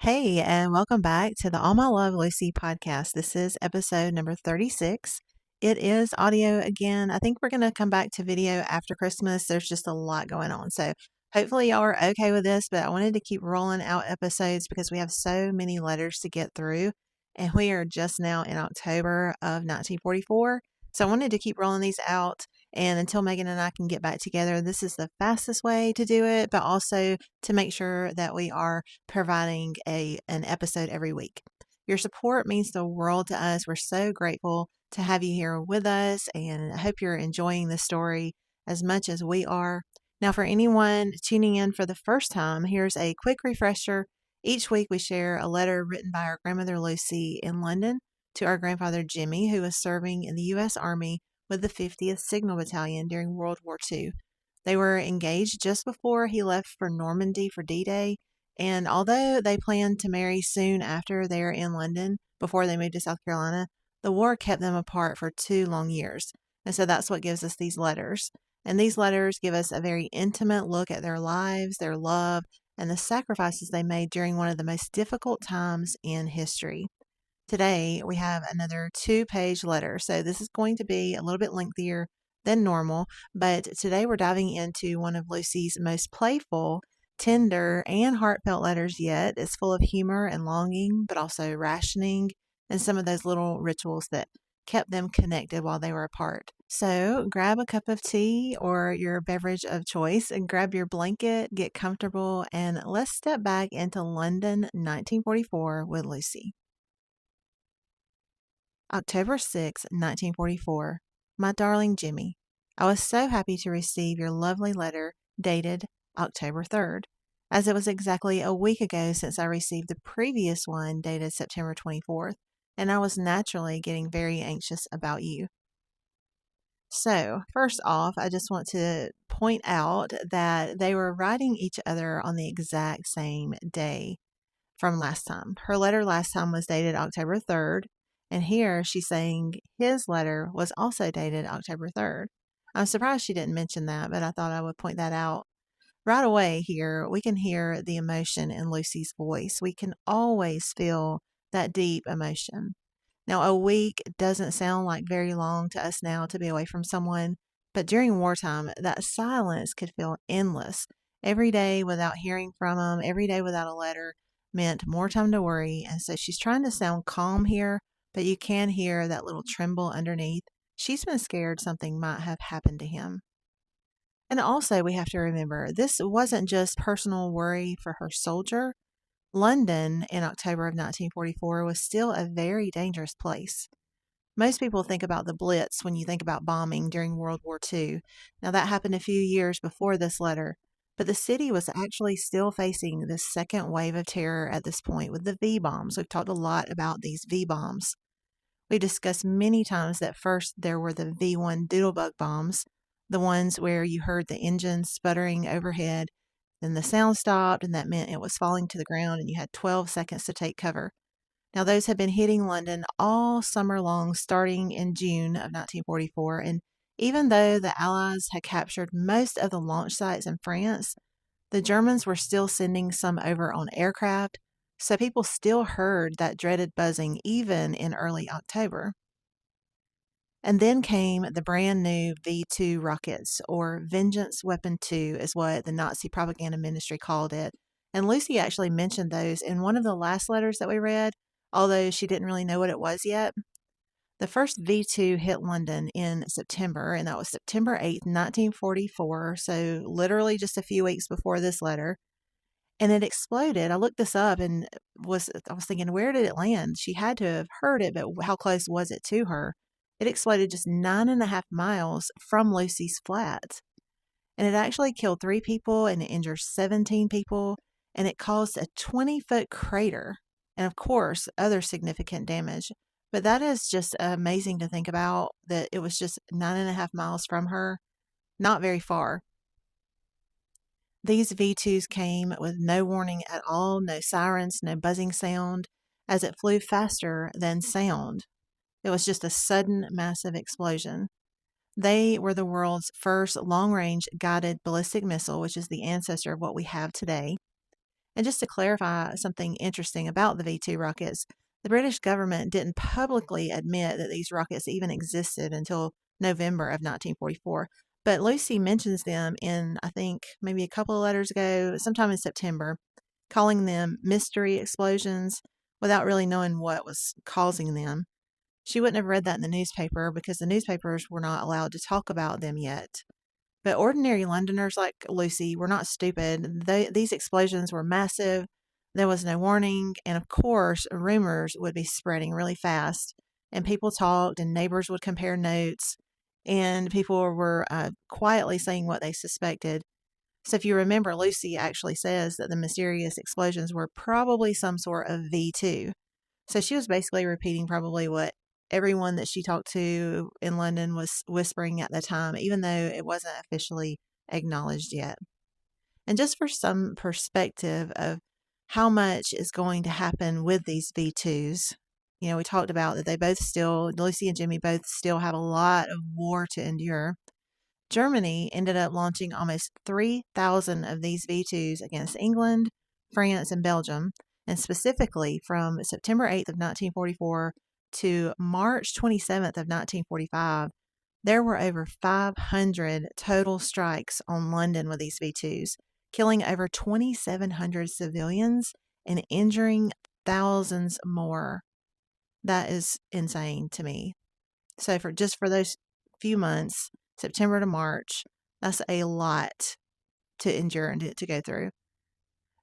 Hey, and welcome back to the All My Love Lucy podcast. This is episode number 36. It is audio again. I think we're going to come back to video after Christmas. There's just a lot going on. So hopefully y'all are okay with this, but I wanted to keep rolling out episodes because we have so many letters to get through. And we are just now in October of 1944. So I wanted to keep rolling these out. And until Megan and I can get back together, this is the fastest way to do it, but also to make sure that we are providing an episode every week. Your support means the world to us. We're so grateful to have you here with us, and I hope you're enjoying the story as much as we are. Now, for anyone tuning in for the first time, here's a quick refresher. Each week we share a letter written by our grandmother Lucy in London to our grandfather Jimmie, who was serving in the U.S. Army with the 50th Signal Battalion during World War II. They were engaged just before he left for Normandy for D-Day, and although they planned to marry soon after they were in London, before they moved to South Carolina, the war kept them apart for 2 long years. And so that's what gives us these letters. And these letters give us a very intimate look at their lives, their love, and the sacrifices they made during one of the most difficult times in history. Today, we have another 2-page letter. So this is going to be a little bit lengthier than normal, but today we're diving into one of Lucy's most playful, tender, and heartfelt letters yet. It's full of humor and longing, but also rationing and some of those little rituals that kept them connected while they were apart. So grab a cup of tea or your beverage of choice and grab your blanket, get comfortable, and let's step back into London 1944 with Lucy. October 6, 1944. My darling Jimmie, I was so happy to receive your lovely letter dated October 3rd, as it was exactly a week ago since I received the previous one dated September 24th, and I was naturally getting very anxious about you. So, first off, I just want to point out that they were writing each other on the exact same day from last time. Her letter last time was dated October 3rd, and here she's saying his letter was also dated October 3rd. I'm surprised she didn't mention that, but I thought I would point that out. Right away here, we can hear the emotion in Lucy's voice. We can always feel that deep emotion. Now, a week doesn't sound like very long to us now to be away from someone, but during wartime, that silence could feel endless. Every day without hearing from them, every day without a letter meant more time to worry. And so she's trying to sound calm here, but you can hear that little tremble underneath. She's been scared something might have happened to him. And also, we have to remember this wasn't just personal worry for her soldier. London in October of 1944 was still a very dangerous place. Most people think about the Blitz when you think about bombing during World War II. Now, that happened a few years before this letter, but the city was actually still facing this second wave of terror at this point with the V-bombs. We've talked a lot about these V-bombs. We discussed many times that first there were the V1 Doodlebug bombs, the ones where you heard the engine sputtering overhead, then the sound stopped, and that meant it was falling to the ground, and you had 12 seconds to take cover. Now, those have been hitting London all summer long, starting in June of 1944, and even though the Allies had captured most of the launch sites in France, the Germans were still sending some over on aircraft, so people still heard that dreaded buzzing even in early October. And then came the brand new V2 rockets, or Vengeance Weapon 2 is what the Nazi propaganda ministry called it. And Lucy actually mentioned those in one of the last letters that we read, although she didn't really know what it was yet. The first V2 hit London in September, and that was September 8th, 1944, so literally just a few weeks before this letter. And it exploded. I looked this up and I was thinking, where did it land? She had to have heard it, but how close was it to her? It exploded just 9.5 miles from Lucy's flat. And it actually killed 3 people and it injured 17 people. And it caused a 20-foot crater. And of course, other significant damage. But that is just amazing to think about, that it was just 9.5 miles from her. Not very far. These V2s came with no warning at all, no sirens, no buzzing sound, as it flew faster than sound. It was just a sudden, massive explosion. They were the world's first long-range guided ballistic missile, which is the ancestor of what we have today. And just to clarify something interesting about the V2 rockets, the British government didn't publicly admit that these rockets even existed until November of 1944. But Lucy mentions them in, I think, maybe a couple of letters ago, sometime in September, calling them mystery explosions without really knowing what was causing them. She wouldn't have read that in the newspaper because the newspapers were not allowed to talk about them yet. But ordinary Londoners like Lucy were not stupid. These explosions were massive. There was no warning. And of course, rumors would be spreading really fast. And people talked, and neighbors would compare notes. And people were quietly saying what they suspected. So if you remember, Lucy actually says that the mysterious explosions were probably some sort of V2. So she was basically repeating probably what everyone that she talked to in London was whispering at the time, even though it wasn't officially acknowledged yet. And just for some perspective of how much is going to happen with these V2s, we talked about that Lucy and Jimmie both still have a lot of war to endure. Germany ended up launching almost 3,000 of these V2s against England, France, and Belgium, and specifically from September 8th of 1944 to March 27th of 1945, there were over 500 total strikes on London with these V2s, killing over 2,700 civilians and injuring thousands more. That is insane to me. So for those few months, September to March, that's a lot to endure and to go through.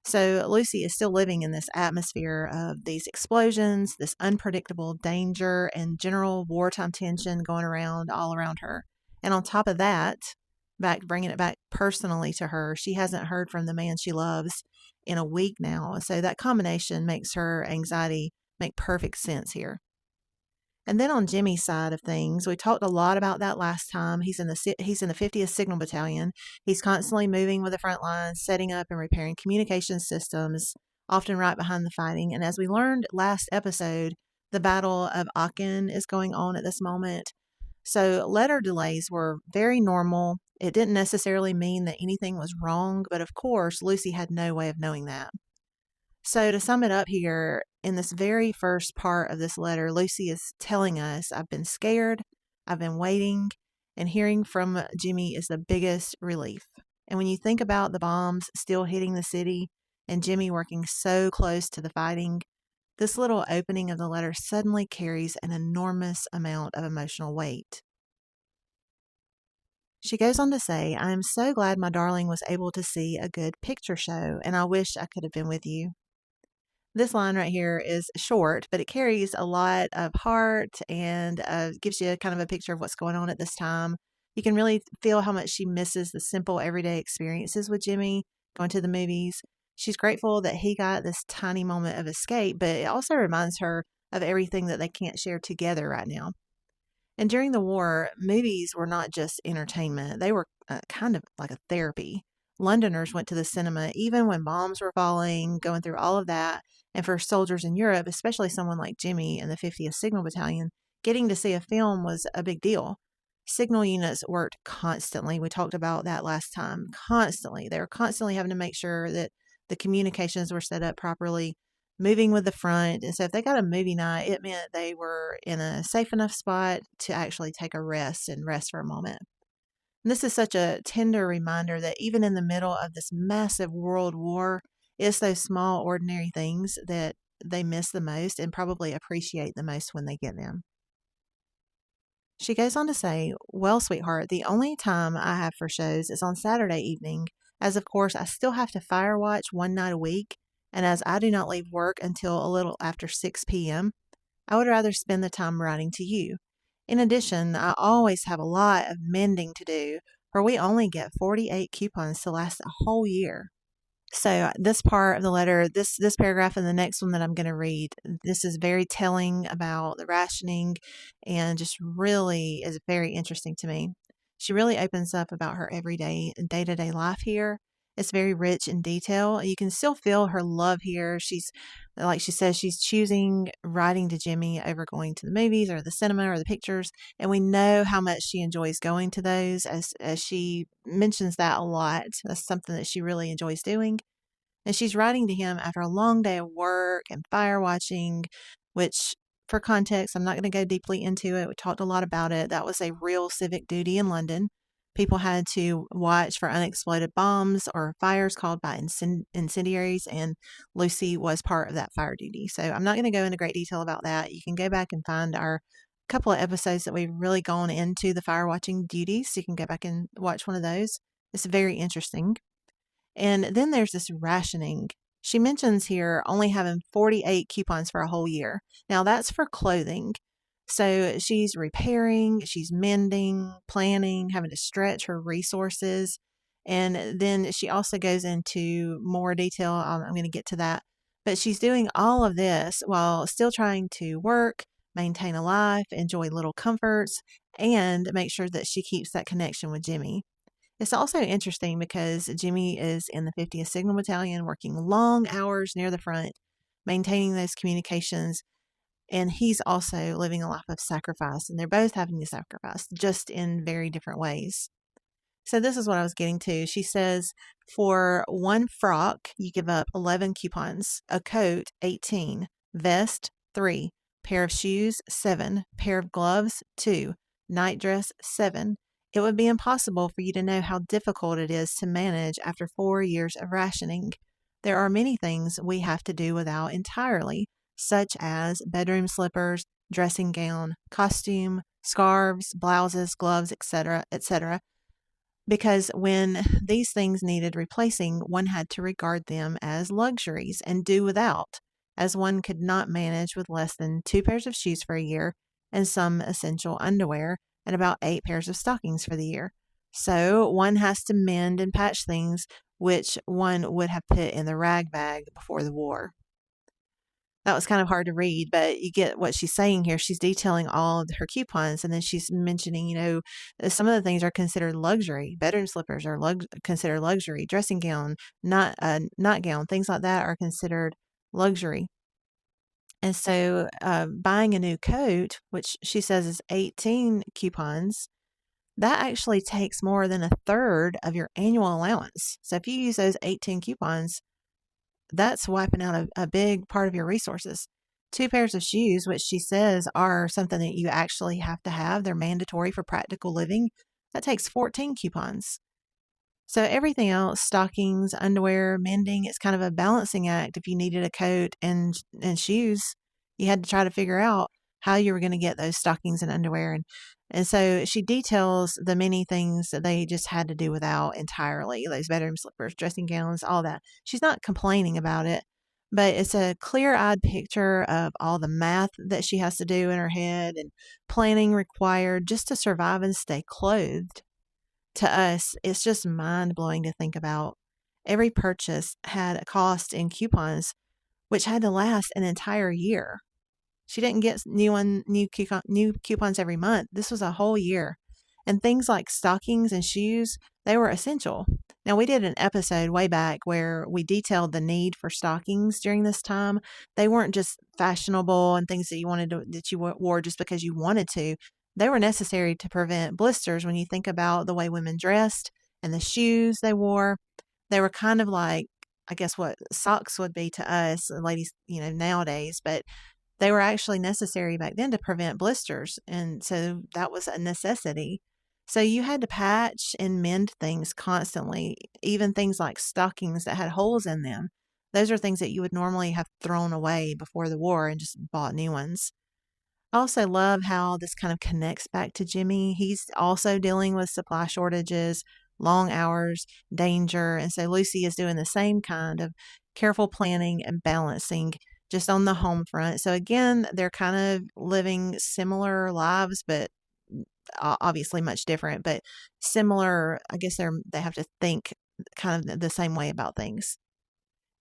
So Lucy is still living in this atmosphere of these explosions, this unpredictable danger, and general wartime tension going around all around her. And on top of that, bringing it back personally to her, she hasn't heard from the man she loves in a week now. So that combination makes her anxiety make perfect sense here. And then on Jimmie's side of things, we talked a lot about that last time. He's in the 50th Signal Battalion. He's constantly moving with the front lines, setting up and repairing communication systems, often right behind the fighting. And as we learned last episode, the Battle of Aachen is going on at this moment. So letter delays were very normal. It didn't necessarily mean that anything was wrong, but of course, Lucy had no way of knowing that. So, to sum it up here, in this very first part of this letter, Lucy is telling us, I've been scared, I've been waiting, and hearing from Jimmie is the biggest relief. And when you think about the bombs still hitting the city and Jimmie working so close to the fighting, this little opening of the letter suddenly carries an enormous amount of emotional weight. She goes on to say, I am so glad my darling was able to see a good picture show, and I wish I could have been with you. This line right here is short, but it carries a lot of heart and gives you kind of a picture of what's going on at this time. You can really feel how much she misses the simple everyday experiences with Jimmie, going to the movies. She's grateful that he got this tiny moment of escape, but it also reminds her of everything that they can't share together right now. And during the war, movies were not just entertainment. They were kind of like a therapy. Londoners went to the cinema even when bombs were falling, going through all of that. And for soldiers in Europe, especially someone like Jimmie in the 50th Signal Battalion, getting to see a film was a big deal. Signal units worked constantly. We talked about that last time. Constantly. They were constantly having to make sure that the communications were set up properly, moving with the front. And so if they got a movie night, it meant they were in a safe enough spot to actually take a rest for a moment. And this is such a tender reminder that even in the middle of this massive world war, it's those small, ordinary things that they miss the most and probably appreciate the most when they get them. She goes on to say, well, sweetheart, the only time I have for shows is on Saturday evening, as of course I still have to fire watch one night a week, and as I do not leave work until a little after 6 p.m., I would rather spend the time writing to you. In addition, I always have a lot of mending to do, for we only get 48 coupons to last a whole year. So this part of the letter, this paragraph and the next one that I'm going to read, this is very telling about the rationing and just really is very interesting to me. She really opens up about her everyday and day-to-day life here. It's very rich in detail. You can still feel her love here. She's, like she says, she's choosing writing to Jimmie over going to the movies or the cinema or the pictures. And we know how much she enjoys going to those, as she mentions that a lot. That's something that she really enjoys doing. And she's writing to him after a long day of work and fire watching, which, for context, I'm not going to go deeply into it. We talked a lot about it. That was a real civic duty in London. People had to watch for unexploded bombs or fires called by incendiaries, and Lucy was part of that fire duty. So I'm not going to go into great detail about that. You can go back and find our couple of episodes that we've really gone into the fire watching duties. So you can go back and watch one of those. It's very interesting. And then there's this rationing. She mentions here only having 48 coupons for a whole year. Now that's for clothing. So she's repairing, she's mending, planning, having to stretch her resources. And then she also goes into more detail. I'm going to get to that. But she's doing all of this while still trying to work, maintain a life, enjoy little comforts, and make sure that she keeps that connection with Jimmie. It's also interesting because Jimmie is in the 50th Signal Battalion, working long hours near the front, maintaining those communications, and he's also living a life of sacrifice, and they're both having to sacrifice, just in very different ways. So this is what I was getting to. She says, for one frock, you give up 11 coupons, a coat, 18, vest, 3, pair of shoes, 7, pair of gloves, 2, nightdress, 7. It would be impossible for you to know how difficult it is to manage after 4 years of rationing. There are many things we have to do without entirely, such as bedroom slippers, dressing gown, costume, scarves, blouses, gloves, etc., etc., because when these things needed replacing, one had to regard them as luxuries and do without, as one could not manage with less than 2 pairs of shoes for a year and some essential underwear and about 8 pairs of stockings for the year. So one has to mend and patch things which one would have put in the rag bag before the war. That was kind of hard to read, but you get what she's saying here. She's detailing all of her coupons, and then she's mentioning, some of the things are considered luxury. Bedroom slippers are considered luxury. Dressing gown, nightgown, things like that are considered luxury. And so, buying a new coat, which she says is 18 coupons, that actually takes more than a third of your annual allowance. So if you use those 18 coupons, that's wiping out a big part of your resources. 2 pairs of shoes, which she says are something that you actually have to have, they're mandatory for practical living, that takes 14 coupons. So everything else, stockings, underwear, mending, it's kind of a balancing act. If you needed a coat and shoes, you had to try to figure out how you were going to get those stockings and underwear. And so she details the many things that they just had to do without entirely, those bedroom slippers, dressing gowns, all that. She's not complaining about it, but it's a clear-eyed picture of all the math that she has to do in her head and planning required just to survive and stay clothed. To us, it's just mind-blowing to think about. Every purchase had a cost in coupons, which had to last an entire year. She didn't get new coupons every month. This was a whole year. And things like stockings and shoes, they were essential. Now, we did an episode way back where we detailed the need for stockings during this time. They weren't just fashionable and things that you wore just because you wanted to. They were necessary to prevent blisters. When you think about the way women dressed and the shoes they wore, they were kind of like, I guess, what socks would be to us, ladies, nowadays, but they were actually necessary back then to prevent blisters. And so that was a necessity. So you had to patch and mend things constantly, even things like stockings that had holes in them. Those are things that you would normally have thrown away before the war and just bought new ones. I also love how this kind of connects back to Jimmie. He's also dealing with supply shortages, long hours, danger. And so Lucy is doing the same kind of careful planning and balancing just on the home front. So again, they're kind of living similar lives, but obviously much different, but similar. I guess they have to think kind of the same way about things.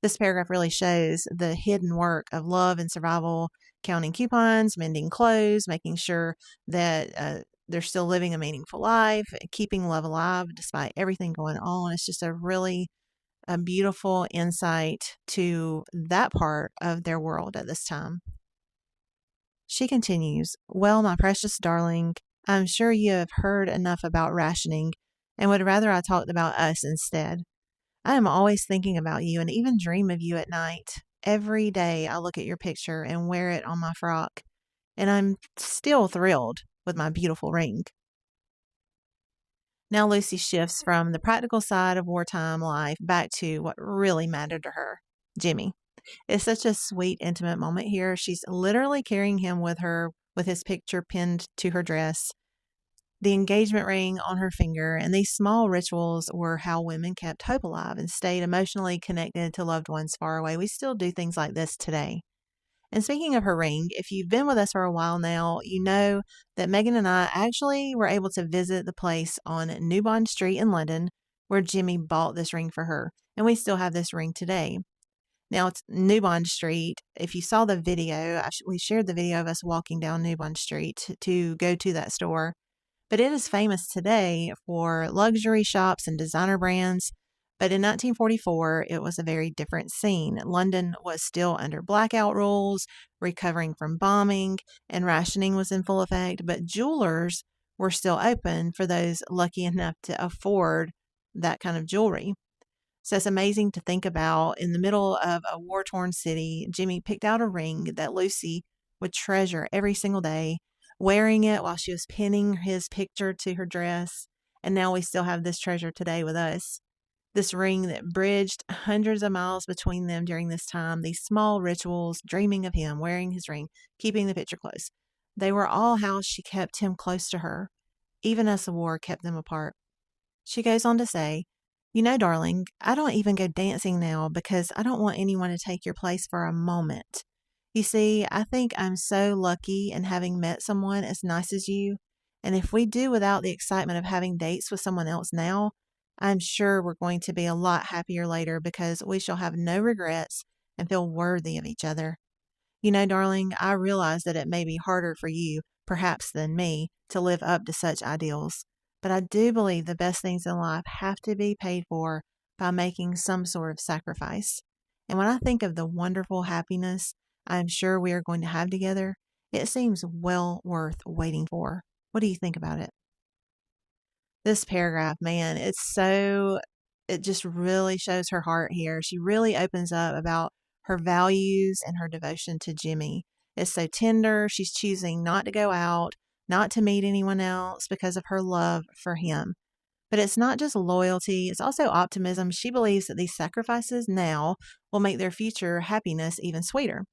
This paragraph really shows the hidden work of love and survival, counting coupons, mending clothes, making sure that they're still living a meaningful life, keeping love alive despite everything going on. It's just a beautiful insight to that part of their world at this time. She continues, well, my precious darling, I'm sure you have heard enough about rationing and would rather I talked about us instead. I am always thinking about you and even dream of you at night. Every day I look at your picture and wear it on my frock, and I'm still thrilled with my beautiful ring. Now Lucy shifts from the practical side of wartime life back to what really mattered to her, Jimmie. It's such a sweet, intimate moment here. She's literally carrying him with her with his picture pinned to her dress, the engagement ring on her finger, and these small rituals were how women kept hope alive and stayed emotionally connected to loved ones far away. We still do things like this today. And speaking of her ring, if you've been with us for a while now, you know that Megan and I actually were able to visit the place on New Bond Street in London where Jimmie bought this ring for her. And we still have this ring today. Now it's New Bond Street. If you saw the video, we shared the video of us walking down New Bond Street to go to that store. But it is famous today for luxury shops and designer brands. But in 1944, it was a very different scene. London was still under blackout rules, recovering from bombing, and rationing was in full effect. But jewelers were still open for those lucky enough to afford that kind of jewelry. So it's amazing to think about in the middle of a war torn city, Jimmie picked out a ring that Lucy would treasure every single day, wearing it while she was pinning his picture to her dress. And now we still have this treasure today with us. This ring that bridged hundreds of miles between them during this time, these small rituals, dreaming of him, wearing his ring, keeping the picture close. They were all how she kept him close to her, even as the war kept them apart. She goes on to say, "You know, darling, I don't even go dancing now because I don't want anyone to take your place for a moment. You see, I think I'm so lucky in having met someone as nice as you. And if we do without the excitement of having dates with someone else now, I'm sure we're going to be a lot happier later because we shall have no regrets and feel worthy of each other. You know, darling, I realize that it may be harder for you, perhaps, than me to live up to such ideals. But I do believe the best things in life have to be paid for by making some sort of sacrifice. And when I think of the wonderful happiness I'm sure we are going to have together, it seems well worth waiting for. What do you think about it?" This paragraph, man, it just really shows her heart here. She really opens up about her values and her devotion to Jimmie. It's so tender. She's choosing not to go out, not to meet anyone else because of her love for him. But it's not just loyalty, it's also optimism. She believes that these sacrifices now will make their future happiness even sweeter.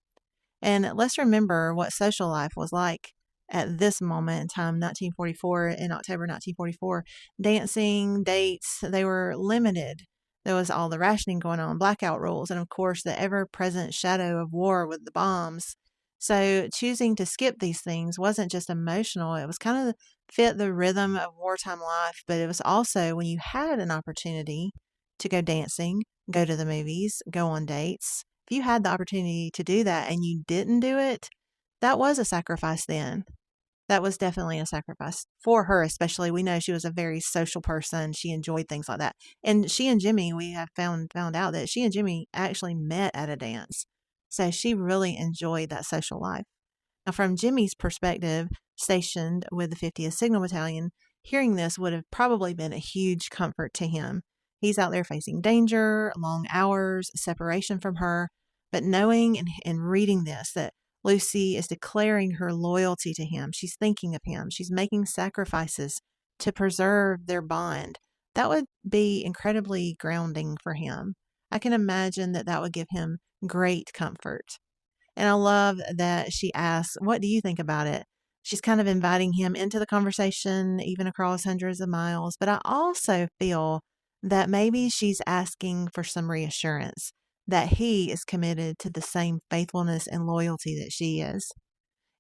And let's remember what social life was like at this moment in time, 1944, in October 1944. Dancing, dates, they were limited. There was all the rationing going on, blackout rules, and of course, the ever present shadow of war with the bombs. So, choosing to skip these things wasn't just emotional, it was kind of fit the rhythm of wartime life, but it was also when you had an opportunity to go dancing, go to the movies, go on dates, if you had the opportunity to do that and you didn't do it, that was a sacrifice then. That was definitely a sacrifice for her, especially. We know she was a very social person. She enjoyed things like that. And she and Jimmie, we have found out that she and Jimmie actually met at a dance. So she really enjoyed that social life. Now, from Jimmie's perspective, stationed with the 50th Signal Battalion, hearing this would have probably been a huge comfort to him. He's out there facing danger, long hours, separation from her, but knowing and reading this, that Lucy is declaring her loyalty to him, she's thinking of him, she's making sacrifices to preserve their bond, that would be incredibly grounding for him. I can imagine that that would give him great comfort. And I love that she asks, "What do you think about it?" She's kind of inviting him into the conversation, even across hundreds of miles. But I also feel that maybe she's asking for some reassurance that he is committed to the same faithfulness and loyalty that she is.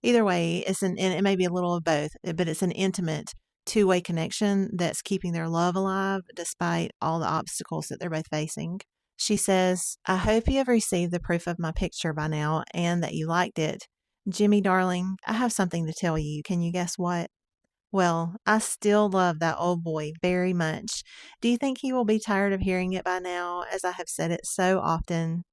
Either way, and it may be a little of both, but it's an intimate two-way connection that's keeping their love alive despite all the obstacles that they're both facing. She says, "I hope you have received the proof of my picture by now and that you liked it. Jimmie, darling, I have something to tell you. Can you guess what? Well, I still love that old boy very much. Do you think he will be tired of hearing it by now, as I have said it so often?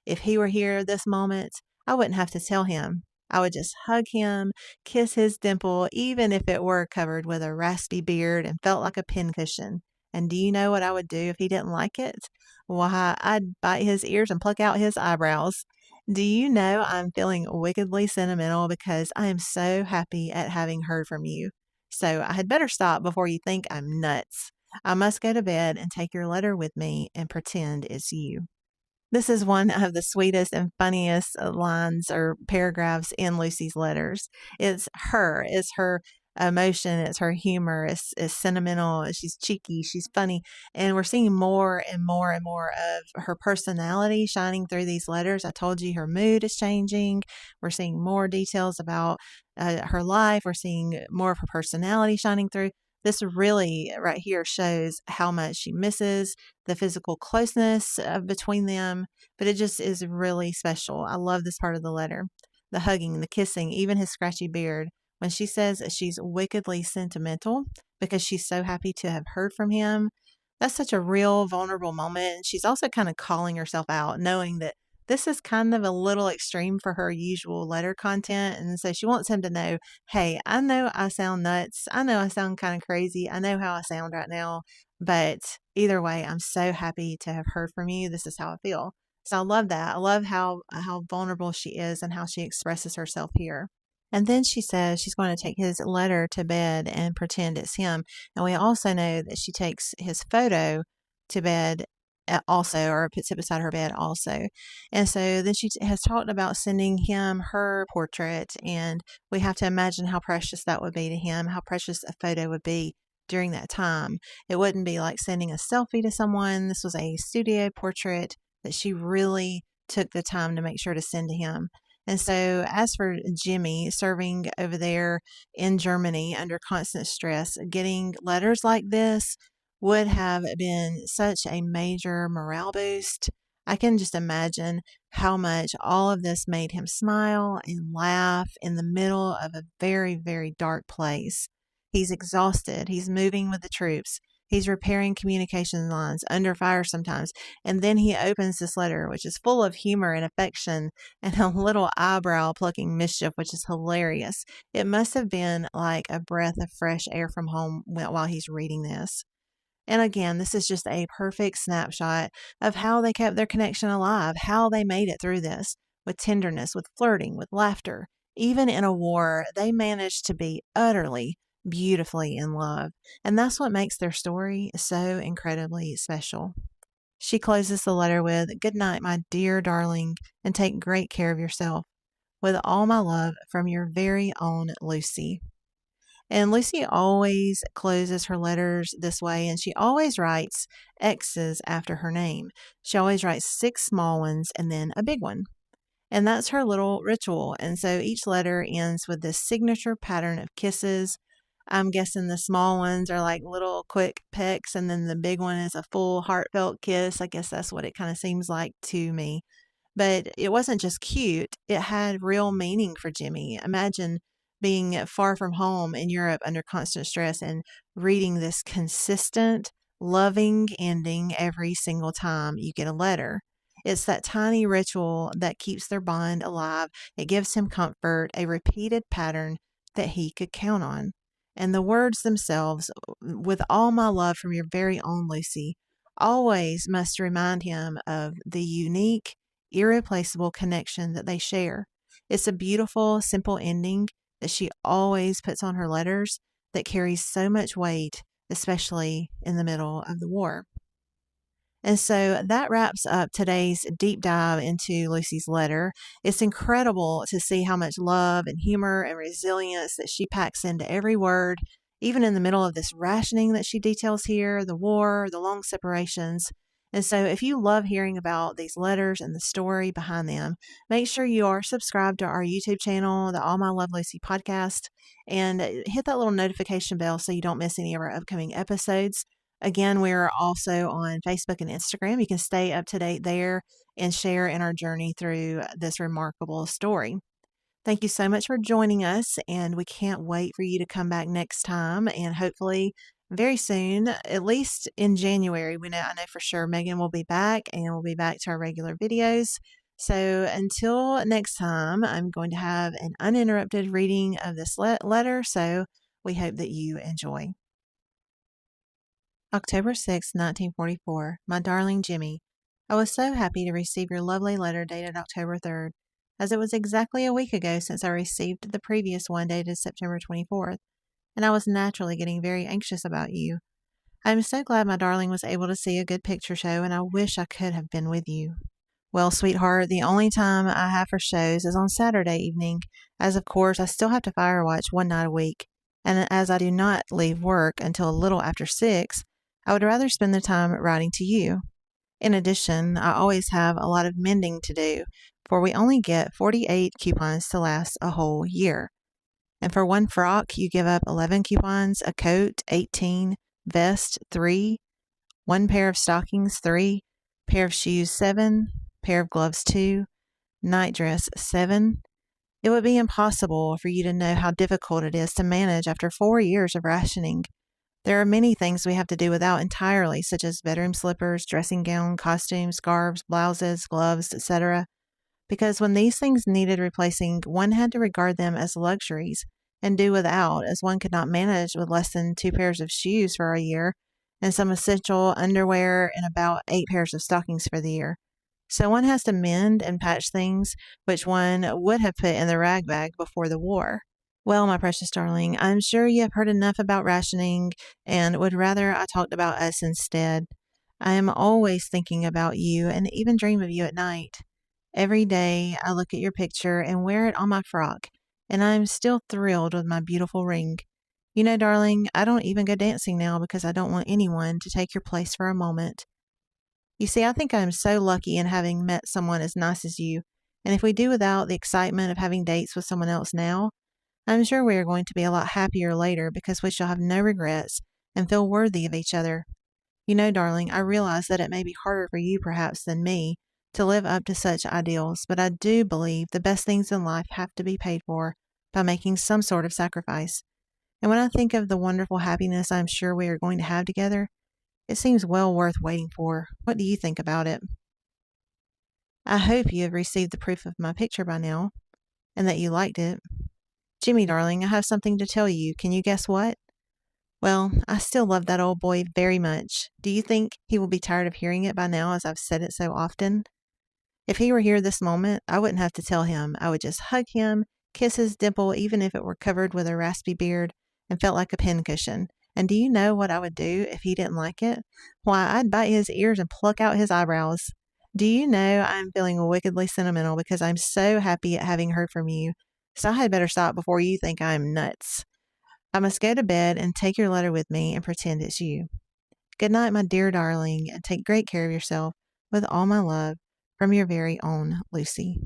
If he were here this moment, I wouldn't have to tell him. I would just hug him, kiss his dimple, even if it were covered with a raspy beard and felt like a pincushion. And do you know what I would do if he didn't like it? Why, I'd bite his ears and pluck out his eyebrows. Do you know I'm feeling wickedly sentimental because I am so happy at having heard from you. So I had better stop before you think I'm nuts. I must go to bed and take your letter with me and pretend it's you. This is one of the sweetest and funniest lines or paragraphs in Lucy's letters. It's her emotion, it's her humor, it's sentimental, she's cheeky, she's funny, and we're seeing more and more and more of her personality shining through these letters. I told you her mood is changing. We're seeing more details about her life. We're seeing more of her personality shining through. This really right here shows how much she misses the physical closeness between them, but it just is really special. I love this part of the letter. The hugging, the kissing, even his scratchy beard. When she says she's wickedly sentimental because she's so happy to have heard from him, that's such a real vulnerable moment. And she's also kind of calling herself out, knowing that this is kind of a little extreme for her usual letter content. And so she wants him to know, hey, I know I sound nuts. I know I sound kind of crazy. I know how I sound right now. But either way, I'm so happy to have heard from you. This is how I feel. So I love that. I love how vulnerable she is and how she expresses herself here. And then she says she's going to take his letter to bed and pretend it's him. And we also know that she takes his photo to bed also, or puts it beside her bed also. And so then she has talked about sending him her portrait. And we have to imagine how precious that would be to him, how precious a photo would be during that time. It wouldn't be like sending a selfie to someone. This was a studio portrait that she really took the time to make sure to send to him. And so, as for Jimmie serving over there in Germany under constant stress, getting letters like this would have been such a major morale boost. I can just imagine how much all of this made him smile and laugh in the middle of a very, very dark place. He's exhausted. He's moving with the troops. He's repairing communication lines under fire sometimes. And then he opens this letter, which is full of humor and affection and a little eyebrow plucking mischief, which is hilarious. It must have been like a breath of fresh air from home while he's reading this. And again, this is just a perfect snapshot of how they kept their connection alive, how they made it through this with tenderness, with flirting, with laughter. Even in a war, they managed to be utterly, beautifully in love. And that's what makes their story so incredibly special. She closes the letter with, "Good night, my dear darling, and take great care of yourself. With all my love from your very own Lucy." And Lucy always closes her letters this way, and she always writes X's after her name. She always writes 6 small ones and then a big one. And that's her little ritual. And so each letter ends with this signature pattern of kisses. I'm guessing the small ones are like little quick pecks, and then the big one is a full heartfelt kiss. I guess that's what it kind of seems like to me. But it wasn't just cute, it had real meaning for Jimmie. Imagine being far from home in Europe under constant stress and reading this consistent, loving ending every single time you get a letter. It's that tiny ritual that keeps their bond alive. It gives him comfort, a repeated pattern that he could count on. And the words themselves, with all my love from your very own Lucy, always must remind him of the unique, irreplaceable connection that they share. It's a beautiful, simple ending that she always puts on her letters that carries so much weight, especially in the middle of the war. And so that wraps up today's deep dive into Lucy's letter. It's incredible to see how much love and humor and resilience that she packs into every word, even in the middle of this rationing that she details here, the war, the long separations. And so if you love hearing about these letters and the story behind them, make sure you are subscribed to our YouTube channel, the All My Love Lucy podcast, and hit that little notification bell so you don't miss any of our upcoming episodes. Again, we're also on Facebook and Instagram. You can stay up to date there and share in our journey through this remarkable story. Thank you so much for joining us, and we can't wait for you to come back next time, and hopefully very soon, at least in January. I know for sure Megan will be back, and we'll be back to our regular videos. So until next time, I'm going to have an uninterrupted reading of this letter, so we hope that you enjoy. October 6, 1944. My darling Jimmie, I was so happy to receive your lovely letter dated October 3rd, as it was exactly a week ago since I received the previous one dated September 24th, and I was naturally getting very anxious about you. I am so glad my darling was able to see a good picture show, and I wish I could have been with you. Well, sweetheart, the only time I have for shows is on Saturday evening, as of course I still have to fire watch one night a week, and as I do not leave work until a little after 6, I would rather spend the time writing to you. In addition, I always have a lot of mending to do, for we only get 48 coupons to last a whole year. And for one frock, you give up 11 coupons, a coat, 18, vest, 3, one pair of stockings, 3, pair of shoes, 7, pair of gloves, 2, nightdress, 7. It would be impossible for you to know how difficult it is to manage after 4 years of rationing. There are many things we have to do without entirely, such as bedroom slippers, dressing gown, costumes, scarves, blouses, gloves, etc., because when these things needed replacing, one had to regard them as luxuries and do without, as one could not manage with less than 2 pairs of shoes for a year and some essential underwear and about 8 pairs of stockings for the year. So one has to mend and patch things which one would have put in the rag bag before the war. Well, my precious darling, I'm sure you have heard enough about rationing and would rather I talked about us instead. I am always thinking about you and even dream of you at night. Every day I look at your picture and wear it on my frock, and I am still thrilled with my beautiful ring. You know, darling, I don't even go dancing now because I don't want anyone to take your place for a moment. You see, I think I am so lucky in having met someone as nice as you, and if we do without the excitement of having dates with someone else now, I'm sure we are going to be a lot happier later because we shall have no regrets and feel worthy of each other. You know, darling, I realize that it may be harder for you perhaps than me to live up to such ideals, but I do believe the best things in life have to be paid for by making some sort of sacrifice. And when I think of the wonderful happiness I'm sure we are going to have together, it seems well worth waiting for. What do you think about it? I hope you have received the proof of my picture by now, and that you liked it. Jimmie, darling, I have something to tell you. Can you guess what? Well, I still love that old boy very much. Do you think he will be tired of hearing it by now, as I've said it so often? If he were here this moment, I wouldn't have to tell him. I would just hug him, kiss his dimple, even if it were covered with a raspy beard and felt like a pincushion. And do you know what I would do if he didn't like it? Why, I'd bite his ears and pluck out his eyebrows. Do you know I'm feeling wickedly sentimental because I'm so happy at having heard from you. So I had better stop before you think I'm nuts. I must go to bed and take your letter with me and pretend it's you. Good night, my dear darling, and take great care of yourself with all my love from your very own Lucy.